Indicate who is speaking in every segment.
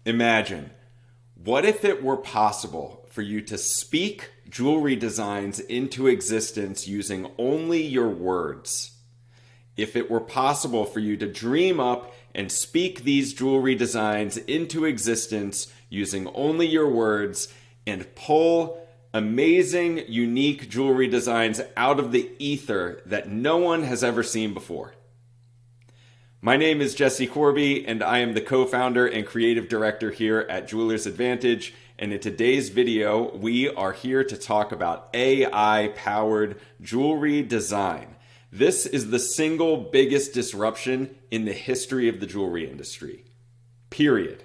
Speaker 1: Imagine, what if it were possible for you to speak jewelry designs into existence using only your words? If it were possible for you to dream up and speak these jewelry designs into existence using only your words and pull amazing, unique jewelry designs out of the ether that no one has ever seen before. My name is Jesse Corby, and I am the co-founder and creative director here at Jewelers Advantage. And in today's video, we are here to talk about AI-powered jewelry design. This is the single biggest disruption in the history of the jewelry industry. Period.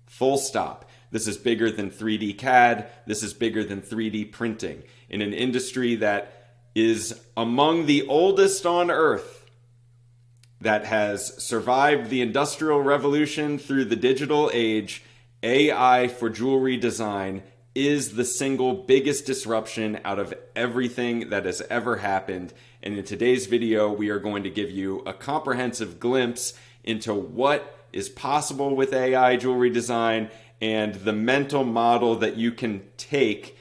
Speaker 1: Full stop. This is bigger than 3D CAD. This is bigger than 3D printing. In an industry that is among the oldest on Earth, that has survived the Industrial Revolution through the digital age, AI for jewelry design is the single biggest disruption out of everything that has ever happened. And in today's video, we are going to give you a comprehensive glimpse into what is possible with AI jewelry design and the mental model that you can take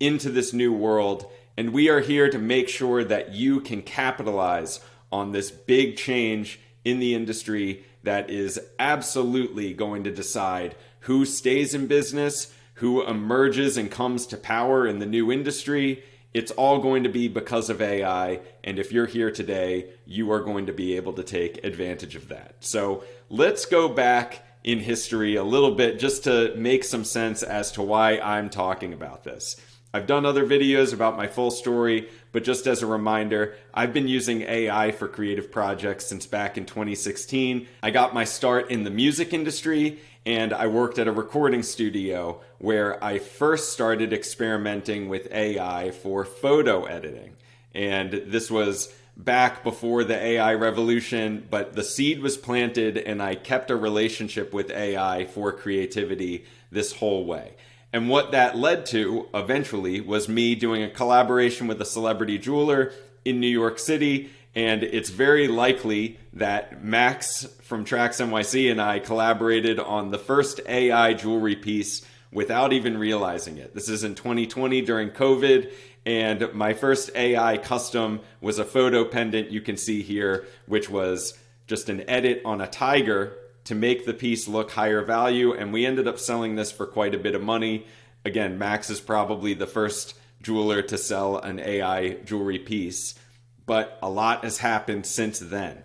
Speaker 1: into this new world. And we are here to make sure that you can capitalize on this big change in the industry that is absolutely going to decide who stays in business, who emerges and comes to power in the new industry. It's all going to be because of AI, and if you're here today, you are going to be able to take advantage of that. So let's go back in history a little bit just to make some sense as to why I'm talking about this. I've done other videos about my full story, but just as a reminder, I've been using AI for creative projects since back in 2016. I got my start in the music industry, and I worked at a recording studio where I first started experimenting with AI for photo editing. And this was back before the AI revolution, but the seed was planted and I kept a relationship with AI for creativity this whole way. And what that led to eventually was me doing a collaboration with a celebrity jeweler in New York City. And it's very likely that Max from Trax NYC and I collaborated on the first AI jewelry piece without even realizing it. This is in 2020 during COVID. And my first AI custom was a photo pendant you can see here, which was just an edit on a tiger to make the piece look higher value, and we ended up selling this for quite a bit of money. Again, Max is probably the first jeweler to sell an AI jewelry piece, but a lot has happened since then.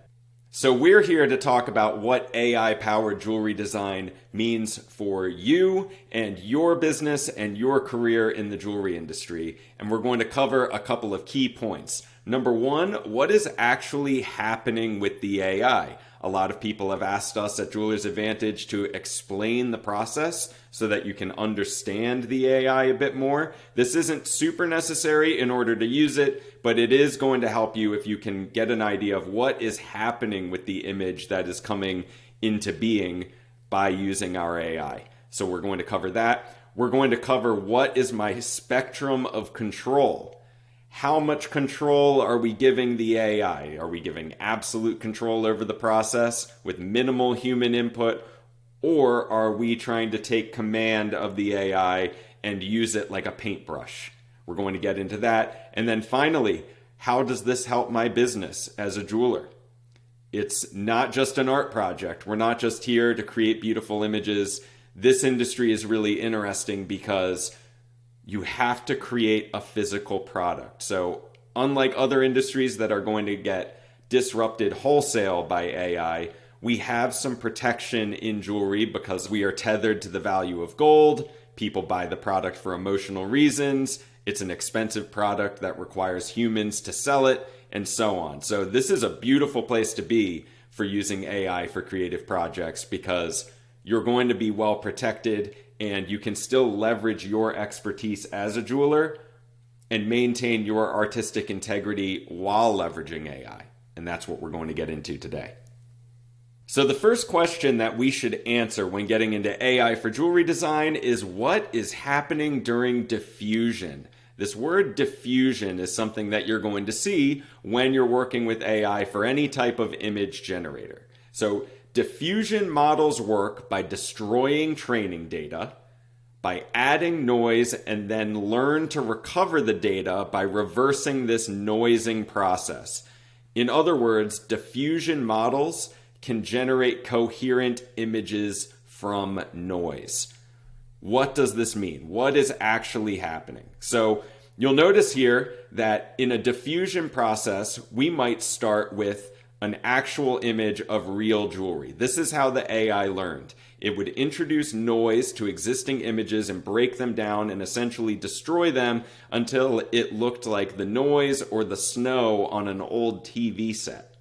Speaker 1: So we're here to talk about what AI-powered jewelry design means for you and your business and your career in the jewelry industry, and we're going to cover a couple of key points. Number one, what is actually happening with the AI? A lot of people have asked us at Jewelers Advantage to explain the process so that you can understand the AI a bit more. This isn't super necessary in order to use it, but it is going to help you if you can get an idea of what is happening with the image that is coming into being by using our AI. So we're going to cover that. We're going to cover what is my spectrum of control. How much control are we giving the AI? Are we giving absolute control over the process with minimal human input? Or are we trying to take command of the AI and use it like a paintbrush? We're going to get into that. And then finally, how does this help my business as a jeweler? It's not just an art project. We're not just here to create beautiful images. This industry is really interesting because you have to create a physical product. So unlike other industries that are going to get disrupted wholesale by AI, we have some protection in jewelry because we are tethered to the value of gold. People buy the product for emotional reasons. It's an expensive product that requires humans to sell it, and so on. So this is a beautiful place to be for using AI for creative projects because you're going to be well protected and you can still leverage your expertise as a jeweler and maintain your artistic integrity while leveraging AI. And that's what we're going to get into today. So the first question that we should answer when getting into AI for jewelry design is what is happening during diffusion? This word diffusion is something that you're going to see when you're working with AI for any type of image generator. So Diffusion models work by destroying training data, by adding noise, and then learn to recover the data by reversing this noising process. In other words, diffusion models can generate coherent images from noise. What does this mean? What is actually happening? So you'll notice here that in a diffusion process, we might start with an actual image of real jewelry. This is how the AI learned. It would introduce noise to existing images and break them down and essentially destroy them until it looked like the noise or the snow on an old TV set.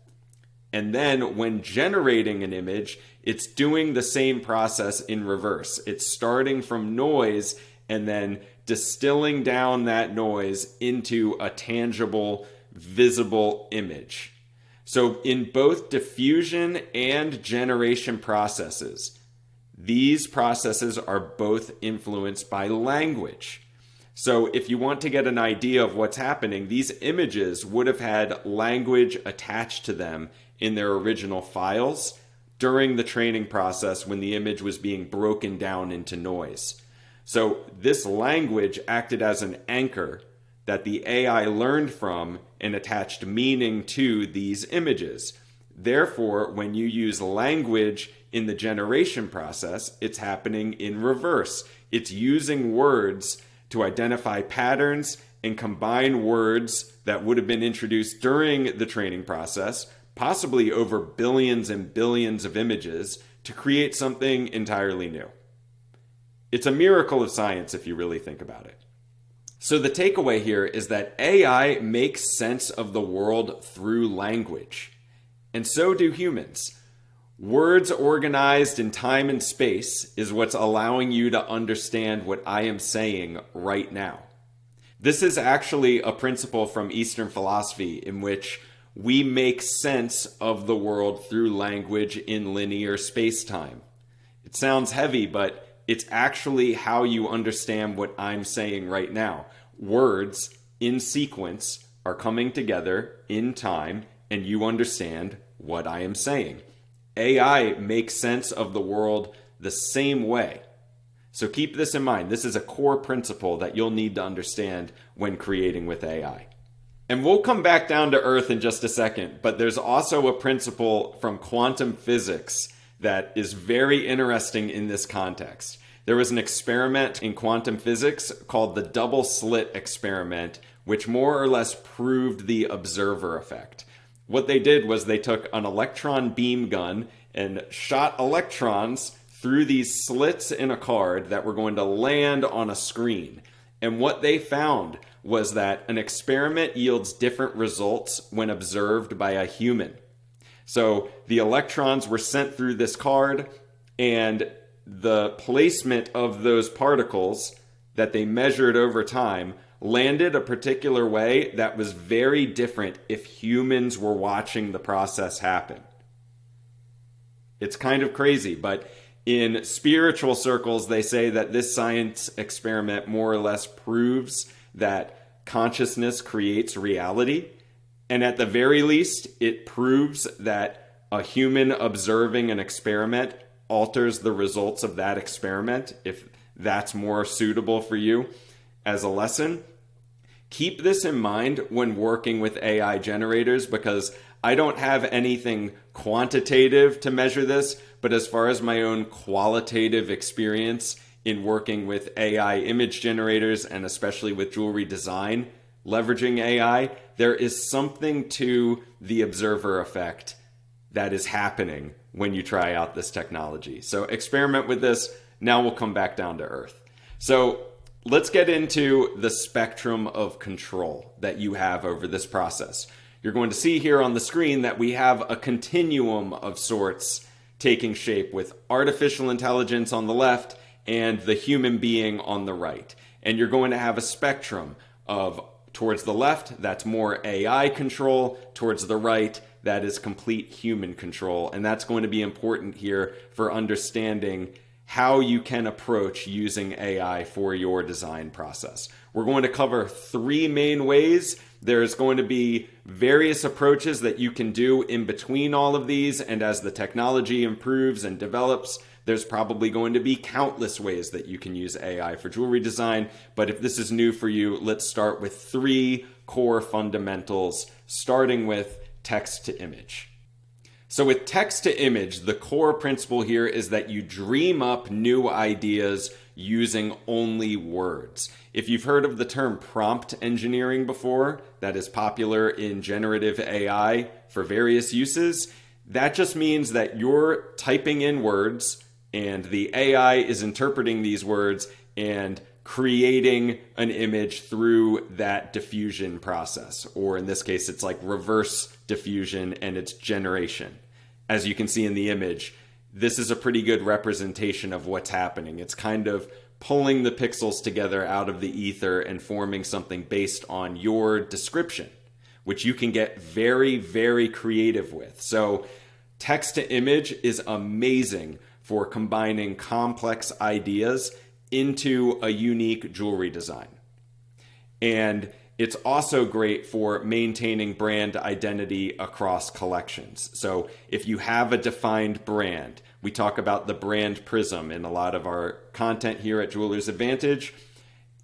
Speaker 1: And then when generating an image, it's doing the same process in reverse. It's starting from noise and then distilling down that noise into a tangible, visible image. So in both diffusion and generation processes, these processes are both influenced by language. So if you want to get an idea of what's happening, these images would have had language attached to them in their original files during the training process when the image was being broken down into noise. So this language acted as an anchor that the AI learned from and attached meaning to these images. Therefore, when you use language in the generation process, it's happening in reverse. It's using words to identify patterns and combine words that would have been introduced during the training process, possibly over billions and billions of images, to create something entirely new. It's a miracle of science if you really think about it. So the takeaway here is that AI makes sense of the world through language, and so do humans. Words organized in time and space is what's allowing you to understand what I am saying right now. This is actually a principle from Eastern philosophy in which we make sense of the world through language in linear space-time. It sounds heavy, but it's actually how you understand what I'm saying right now. Words in sequence are coming together in time, and you understand what I am saying. AI makes sense of the world the same way. So keep this in mind. This is a core principle that you'll need to understand when creating with AI. And we'll come back down to earth in just a second, but there's also a principle from quantum physics that is very interesting in this context. There was an experiment in quantum physics called the double slit experiment, which more or less proved the observer effect. What they did was they took an electron beam gun and shot electrons through these slits in a card that were going to land on a screen. And what they found was that an experiment yields different results when observed by a human. So the electrons were sent through this card, and the placement of those particles that they measured over time landed a particular way that was very different if humans were watching the process happen. It's kind of crazy, but in spiritual circles, they say that this science experiment more or less proves that consciousness creates reality. And at the very least, it proves that a human observing an experiment alters the results of that experiment, if that's more suitable for you as a lesson. Keep this in mind when working with AI generators, because I don't have anything quantitative to measure this, but as far as my own qualitative experience in working with AI image generators, and especially with jewelry design, leveraging AI, there is something to the observer effect that is happening when you try out this technology. So experiment with this. Now we'll come back down to earth. So let's get into the spectrum of control that you have over this process. You're going to see here on the screen that we have a continuum of sorts taking shape, with artificial intelligence on the left and the human being on the right. And you're going to have a spectrum of, towards the left, that's more AI control. Towards the right, that is complete human control. And that's going to be important here for understanding how you can approach using AI for your design process. We're going to cover three main ways There's going to be various approaches that you can do in between all of these, and as the technology improves and develops, there's probably going to be countless ways that you can use AI for jewelry design. But if this is new for you, let's start with 3 core fundamentals, starting with text to image. So with text to image, the core principle here is that you dream up new ideas using only words. If you've heard of the term prompt engineering before, that is popular in generative AI for various uses, that just means that you're typing in words and the AI is interpreting these words and creating an image through that diffusion process. Or in this case, it's like reverse diffusion and it's generation. As you can see in the image, this is a pretty good representation of what's happening. It's kind of pulling the pixels together out of the ether and forming something based on your description, which you can get very, very creative with. So text to image is amazing for combining complex ideas into a unique jewelry design. And it's also great for maintaining brand identity across collections. So if you have a defined brand, we talk about the brand prism in a lot of our content here at Jeweler's Advantage.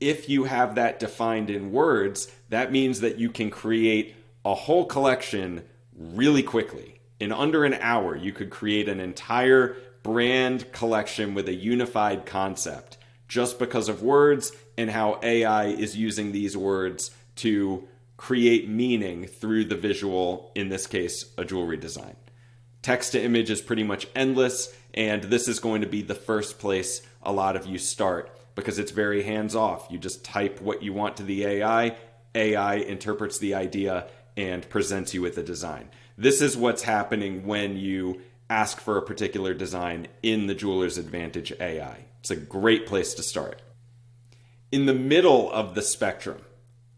Speaker 1: If you have that defined in words, that means that you can create a whole collection really quickly. In under an hour, you could create an entire brand collection with a unified concept just because of words and how AI is using these words to create meaning through the visual, in this case, a jewelry design. Text to image is pretty much endless, and this is going to be the first place a lot of you start because it's very hands-off. You just type what you want to the AI, AI interprets the idea and presents you with a design. This is what's happening when you ask for a particular design in the Jeweler's Advantage AI. It's a great place to start. In the middle of the spectrum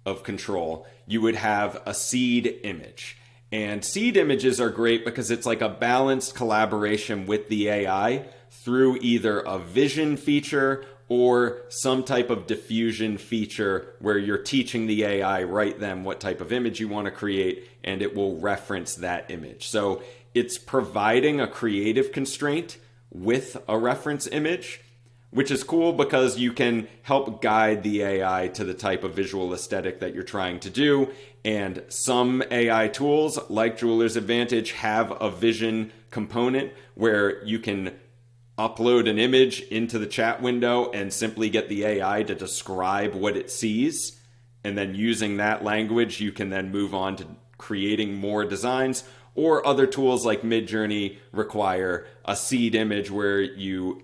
Speaker 1: of control, you would have a seed image. And seed images are great because it's like a balanced collaboration with the AI through either a vision feature or some type of diffusion feature where you're teaching the AI right then what type of image you want to create and it will reference that image. So it's providing a creative constraint with a reference image, which is cool because you can help guide the AI to the type of visual aesthetic that you're trying to do. And some AI tools like Jeweler's Advantage have a vision component where you can upload an image into the chat window and simply get the AI to describe what it sees. And then using that language, you can then move on to creating more designs. Or other tools like Midjourney require a seed image where you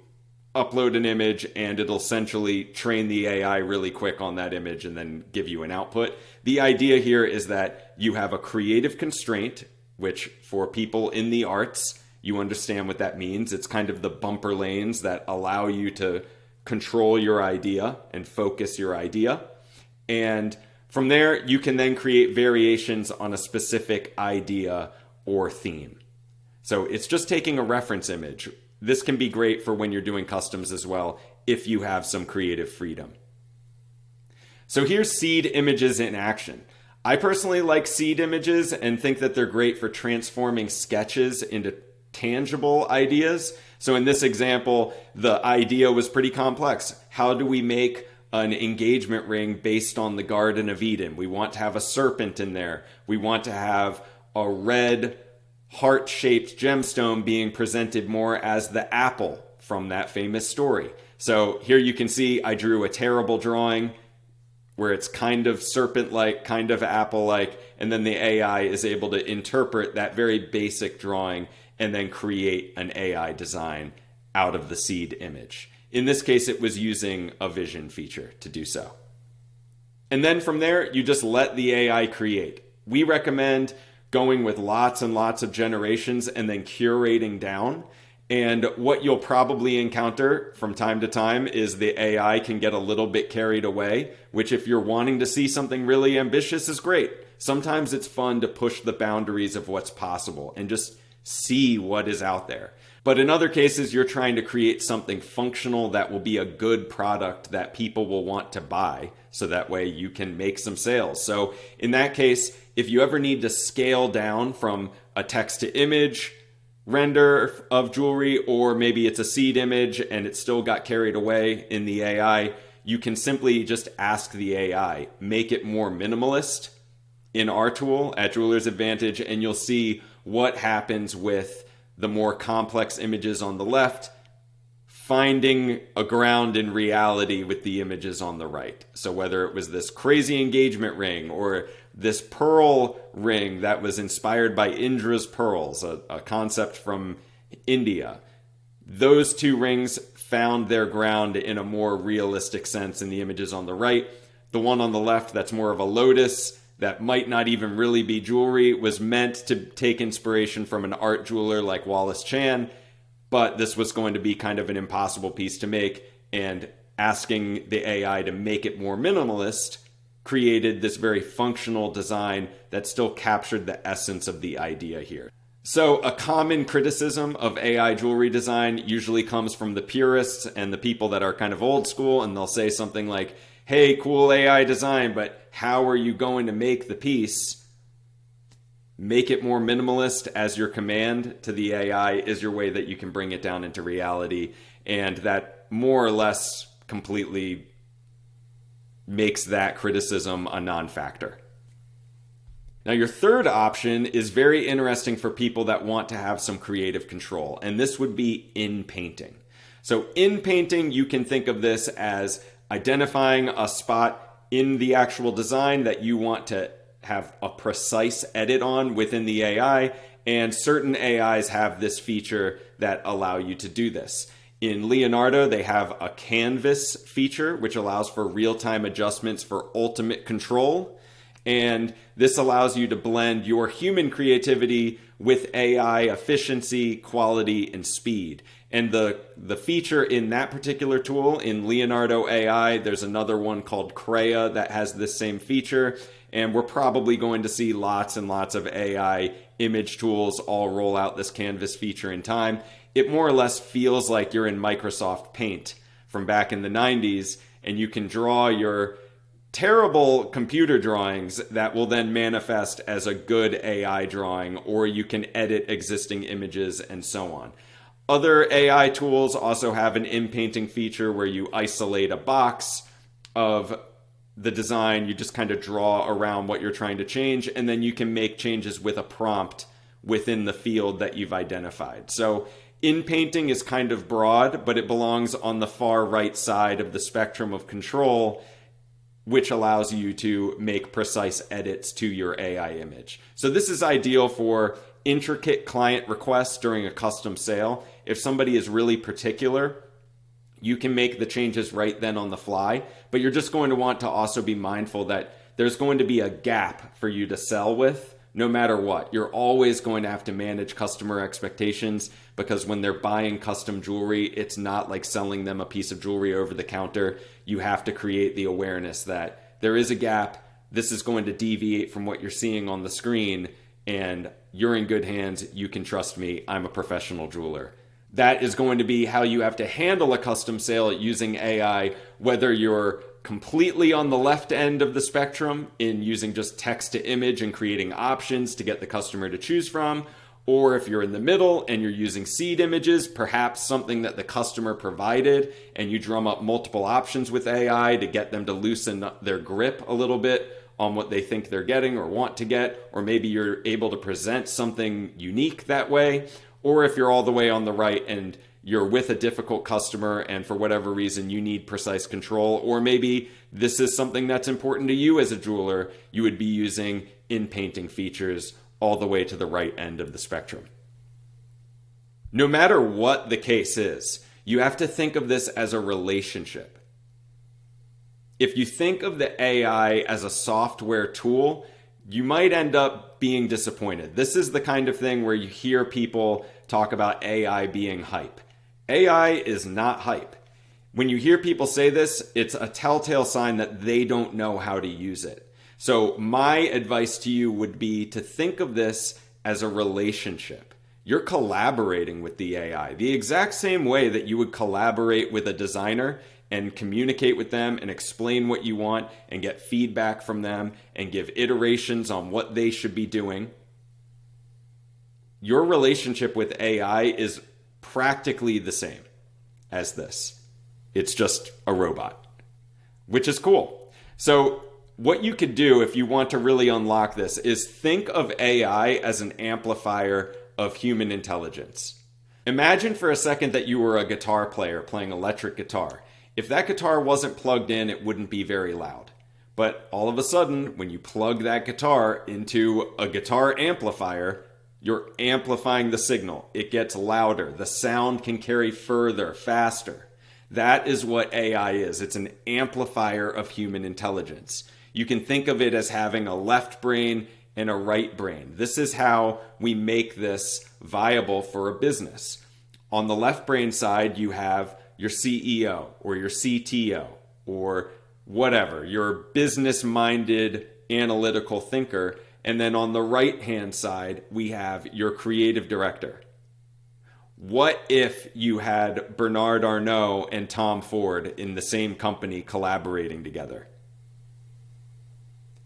Speaker 1: upload an image and it'll essentially train the AI really quick on that image and then give you an output. The idea here is that you have a creative constraint, which for people in the arts, you understand what that means. It's kind of the bumper lanes that allow you to control your idea and focus your idea. And from there, you can then create variations on a specific idea or theme. So it's just taking a reference image. This can be great for when you're doing customs as well, if you have some creative freedom. So here's seed images in action. I personally like seed images and think that they're great for transforming sketches into tangible ideas. So in this example, the idea was pretty complex. How do we make an engagement ring based on the Garden of Eden? We want to have a serpent in there. We want to have a red heart-shaped gemstone being presented more as the apple from that famous story. So here you can see I drew a terrible drawing where it's kind of serpent-like, kind of apple-like, and then the AI is able to interpret that very basic drawing and then create an AI design out of the seed image. In this case, it was using a vision feature to do so. And then from there, you just let the AI create. We recommend going with lots and lots of generations and then curating down. And what you'll probably encounter from time to time is the AI can get a little bit carried away, which if you're wanting to see something really ambitious is great. Sometimes it's fun to push the boundaries of what's possible and just see what is out there. But in other cases, you're trying to create something functional that will be a good product that people will want to buy. So that way you can make some sales. So in that case, if you ever need to scale down from a text to image render of jewelry, or maybe it's a seed image and it still got carried away in the AI, you can simply just ask the AI, make it more minimalist in our tool at Jeweler's Advantage, and you'll see what happens with the more complex images on the left, finding a ground in reality with the images on the right. So whether it was this crazy engagement ring or this pearl ring that was inspired by Indra's pearls, a concept from India, those two rings found their ground in a more realistic sense in the images on the right. The one on the left that's more of a lotus that might not even really be jewelry was meant to take inspiration from an art jeweler like Wallace Chan, but this was going to be kind of an impossible piece to make, and asking the AI to make it more minimalist created this very functional design that still captured the essence of the idea here. So a common criticism of AI jewelry design usually comes from the purists and the people that are kind of old school, and they'll say something like, hey, cool AI design, but how are you going to make the piece? Make it more minimalist as your command to the AI is your way that you can bring it down into reality, and that more or less completely makes that criticism a non-factor. Now, your third option is very interesting for people that want to have some creative control, and this would be Inpainting. So Inpainting, you can think of this as identifying a spot in the actual design that you want to have a precise edit on within the AI, and certain AIs have this feature that allow you to do this. In Leonardo, they have a canvas feature, which allows for real-time adjustments for ultimate control. And this allows you to blend your human creativity with AI efficiency, quality, and speed. And the feature in that particular tool, in Leonardo AI, there's another one called Crea that has this same feature. And we're probably going to see lots and lots of AI image tools all roll out this canvas feature in time. It more or less feels like you're in Microsoft Paint from back in the 90s, and you can draw your terrible computer drawings that will then manifest as a good AI drawing, or you can edit existing images and so on. Other AI tools also have an inpainting feature where you isolate a box of the design, you just kind of draw around what you're trying to change, and then you can make changes with a prompt within the field that you've identified. So inpainting is kind of broad, but it belongs on the far right side of the spectrum of control, which allows you to make precise edits to your AI image. So this is ideal for intricate client requests during a custom sale. If somebody is really particular, you can make the changes right then on the fly, but you're just going to want to also be mindful that there's going to be a gap for you to sell with no matter what. You're always going to have to manage customer expectations, because when they're buying custom jewelry, it's not like selling them a piece of jewelry over the counter. You have to create the awareness that there is a gap. This is going to deviate from what you're seeing on the screen, and you're in good hands. You can trust me. I'm a professional jeweler. That is going to be how you have to handle a custom sale using AI, whether you're completely on the left end of the spectrum in using just text to image and creating options to get the customer to choose from, or if you're in the middle and you're using seed images, perhaps something that the customer provided, and you drum up multiple options with AI to get them to loosen their grip a little bit on what they think they're getting or want to get, or maybe you're able to present something unique that way. Or if you're all the way on the right and you're with a difficult customer and for whatever reason you need precise control, or maybe this is something that's important to you as a jeweler, you would be using inpainting features all the way to the right end of the spectrum. No matter what the case is, you have to think of this as a relationship. If you think of the AI as a software tool, you might end up being disappointed. This is the kind of thing where you hear people talk about AI being hype. AI is not hype. When you hear people say this, it's a telltale sign that they don't know how to use it. So my advice to you would be to think of this as a relationship. you're collaborating with the AI the exact same way that you would collaborate with a designer and communicate with them and explain what you want and get feedback from them and give iterations on what they should be doing. Your relationship with AI is practically the same as this. It's just a robot, which is cool. So what you could do if you want to really unlock this is think of AI as an amplifier of human intelligence. Imagine for a second that you were a guitar player playing electric guitar. If that guitar wasn't plugged in, it wouldn't be very loud. But all of a sudden, when you plug that guitar into a guitar amplifier, you're amplifying the signal. It gets louder. The sound can carry further, faster. That is what AI is. It's an amplifier of human intelligence. You can think of it as having a left brain and a right brain. This is how we make this viable for a business. On the left brain side, you have your CEO or your CTO or whatever, your business-minded analytical thinker. And then on the right-hand side, we have your creative director. What if you had Bernard Arnault and Tom Ford in the same company collaborating together?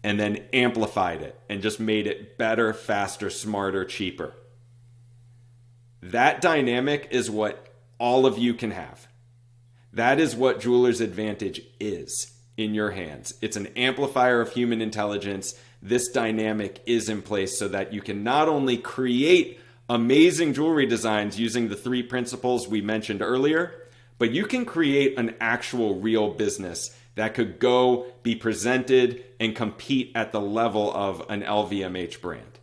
Speaker 1: And then amplified it and just made it better, faster, smarter, cheaper. That dynamic is what all of you can have. That is what Jeweler's Advantage is in your hands. It's an amplifier of human intelligence. This dynamic is in place so that you can not only create amazing jewelry designs using the 3 principles we mentioned earlier, but you can create an actual real business that could go be presented and compete at the level of an LVMH brand.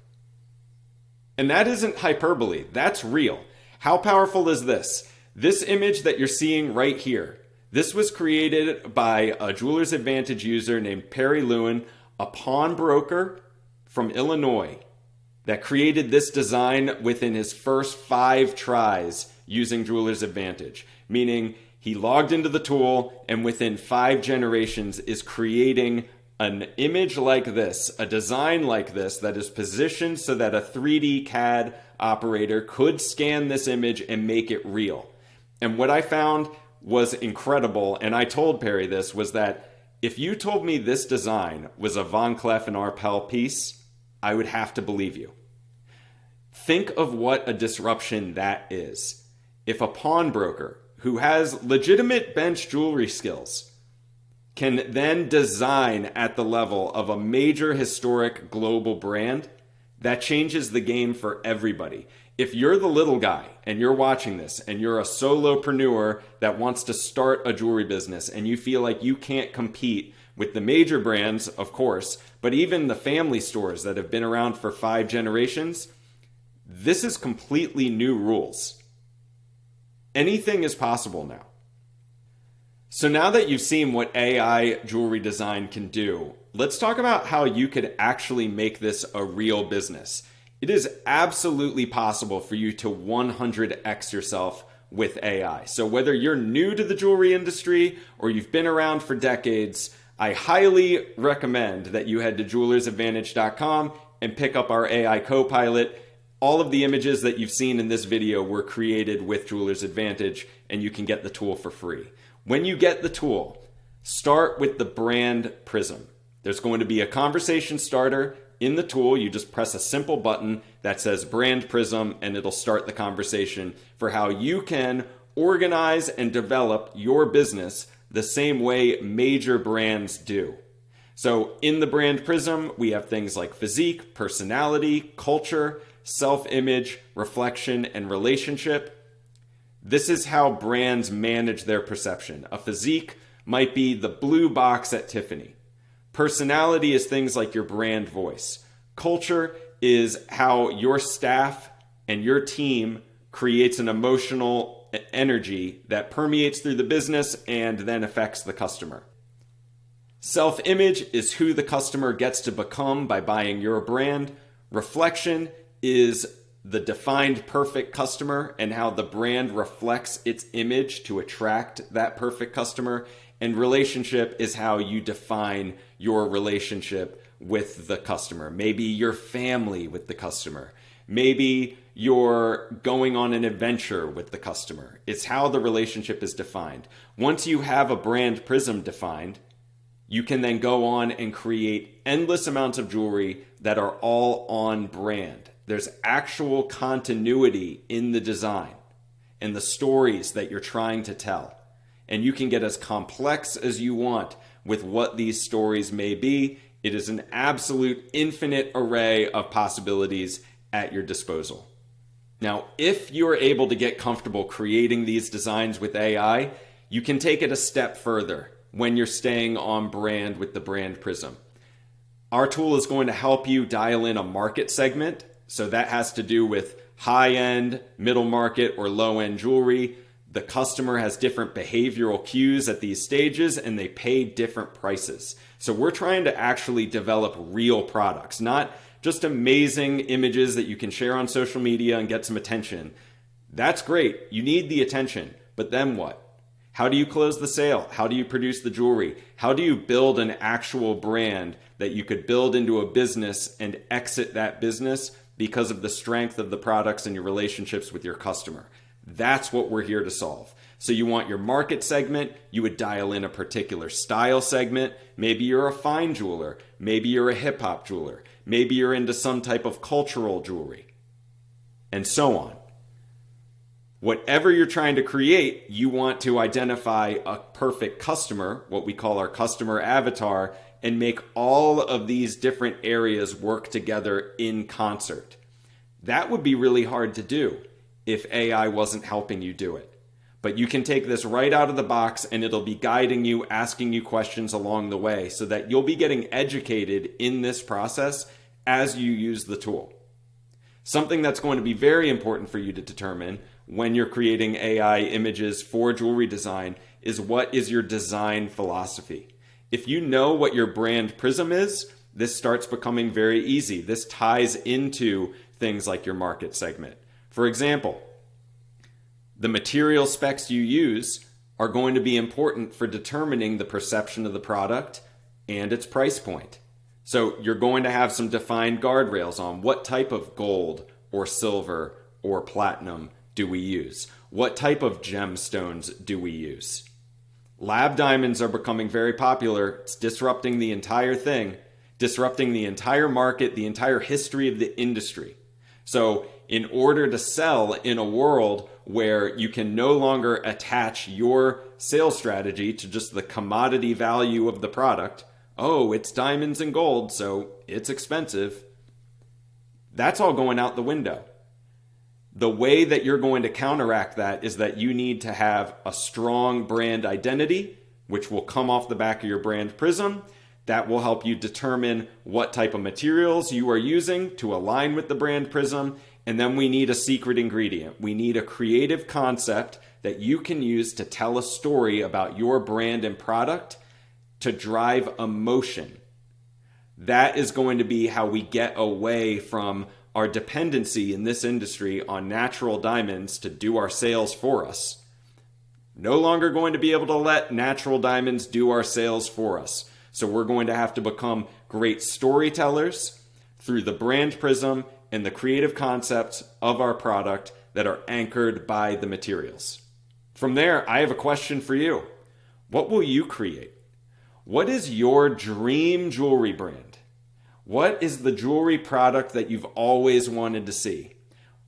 Speaker 1: And that isn't hyperbole, that's real. How powerful is this? This image that you're seeing right here, this was created by a Jeweler's Advantage user named Perry Lewin, a pawnbroker from Illinois that created this design within his first 5 tries using Jeweler's Advantage, meaning he logged into the tool and within 5 generations is creating an image like this, a design like this that is positioned so that a 3D CAD operator could scan this image and make it real. And what I found was incredible, and I told Perry this, was that if you told me this design was a Von Cleef and Arpels piece, I would have to believe you. Think of what a disruption that is. If a pawnbroker who has legitimate bench jewelry skills can then design at the level of a major historic global brand, that changes the game for everybody. If you're the little guy and you're watching this and you're a solopreneur that wants to start a jewelry business and you feel like you can't compete with the major brands, of course, but even the family stores that have been around for 5 generations, this is completely new rules. Anything is possible now. So now that you've seen what AI jewelry design can do, let's talk about how you could actually make this a real business. It is absolutely possible for you to 100x yourself with AI. So whether you're new to the jewelry industry or you've been around for decades, I highly recommend that you head to jewelersadvantage.com and pick up our AI CoPilot. All of the images that you've seen in this video were created with Jeweler's Advantage, and you can get the tool for free. When you get the tool, start with the brand prism. There's going to be a conversation starter in the tool. You just press a simple button that says brand prism, and it'll start the conversation for how you can organize and develop your business the same way major brands do. So in the brand prism, we have things like physique, personality, culture, self-image, reflection, and relationship. This is how brands manage their perception. A physique might be the blue box at Tiffany. Personality is things like your brand voice. Culture is how your staff and your team creates an emotional energy that permeates through the business and then affects the customer. Self-image is who the customer gets to become by buying your brand. Reflection is the defined perfect customer and how the brand reflects its image to attract that perfect customer. And relationship is how you define your relationship with the customer. Maybe your family with the customer. Maybe you're going on an adventure with the customer. It's how the relationship is defined. Once you have a brand prism defined, you can then go on and create endless amounts of jewelry that are all on brand. There's actual continuity in the design and the stories that you're trying to tell. And you can get as complex as you want with what these stories may be. It is an absolute infinite array of possibilities at your disposal. Now, if you're able to get comfortable creating these designs with AI, you can take it a step further when you're staying on brand with the brand prism. Our tool is going to help you dial in a market segment. So that has to do with high-end, middle market, or low-end jewelry. The customer has different behavioral cues at these stages, and they pay different prices. So we're trying to actually develop real products, not just amazing images that you can share on social media and get some attention. That's great. You need the attention. But then what? How do you close the sale? How do you produce the jewelry? How do you build an actual brand that you could build into a business and exit that business because of the strength of the products and your relationships with your customer? That's what we're here to solve. So you want your market segment, you would dial in a particular style segment. Maybe you're a fine jeweler. Maybe you're a hip hop jeweler. Maybe you're into some type of cultural jewelry, and so on. Whatever you're trying to create, you want to identify a perfect customer, what we call our customer avatar, and make all of these different areas work together in concert. That would be really hard to do if AI wasn't helping you do it. But you can take this right out of the box and it'll be guiding you, asking you questions along the way so that you'll be getting educated in this process as you use the tool. Something that's going to be very important for you to determine when you're creating AI images for jewelry design is what is your design philosophy. If you know what your brand prism is, this starts becoming very easy. This ties into things like your market segment. For example, the material specs you use are going to be important for determining the perception of the product and its price point. So you're going to have some defined guardrails on what type of gold or silver or platinum do we use? What type of gemstones do we use? Lab diamonds are becoming very popular. It's disrupting the entire thing, disrupting the entire market, the entire history of the industry. So in order to sell in a world where you can no longer attach your sales strategy to just the commodity value of the product, oh, it's diamonds and gold, so it's expensive. That's all going out the window. The way that you're going to counteract that is that you need to have a strong brand identity, which will come off the back of your brand prism. That will help you determine what type of materials you are using to align with the brand prism. And then we need a secret ingredient. We need a creative concept that you can use to tell a story about your brand and product to drive emotion. That is going to be how we get away from our dependency in this industry on natural diamonds to do our sales for us. No longer going to be able to let natural diamonds do our sales for us. So we're going to have to become great storytellers through the brand prism and the creative concepts of our product that are anchored by the materials. From there, I have a question for you. What will you create? What is your dream jewelry brand? What is the jewelry product that you've always wanted to see?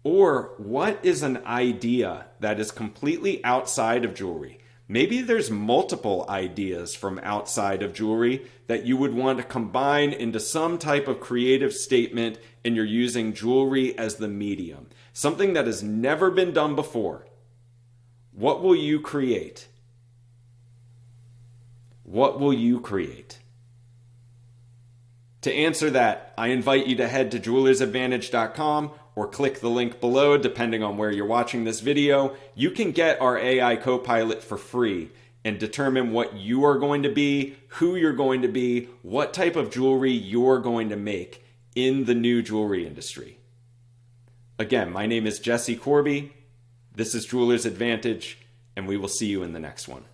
Speaker 1: Or what is an idea that is completely outside of jewelry? Maybe there's multiple ideas from outside of jewelry that you would want to combine into some type of creative statement, and you're using jewelry as the medium. Something that has never been done before. What will you create? What will you create? To answer that, I invite you to head to jewelersadvantage.com or click the link below depending on where you're watching this video. You can get our AI CoPilot for free and determine what you are going to be, who you're going to be, what type of jewelry you're going to make in the new jewelry industry. Again, my name is Jesse Corby. This is Jeweler's Advantage, and we will see you in the next one.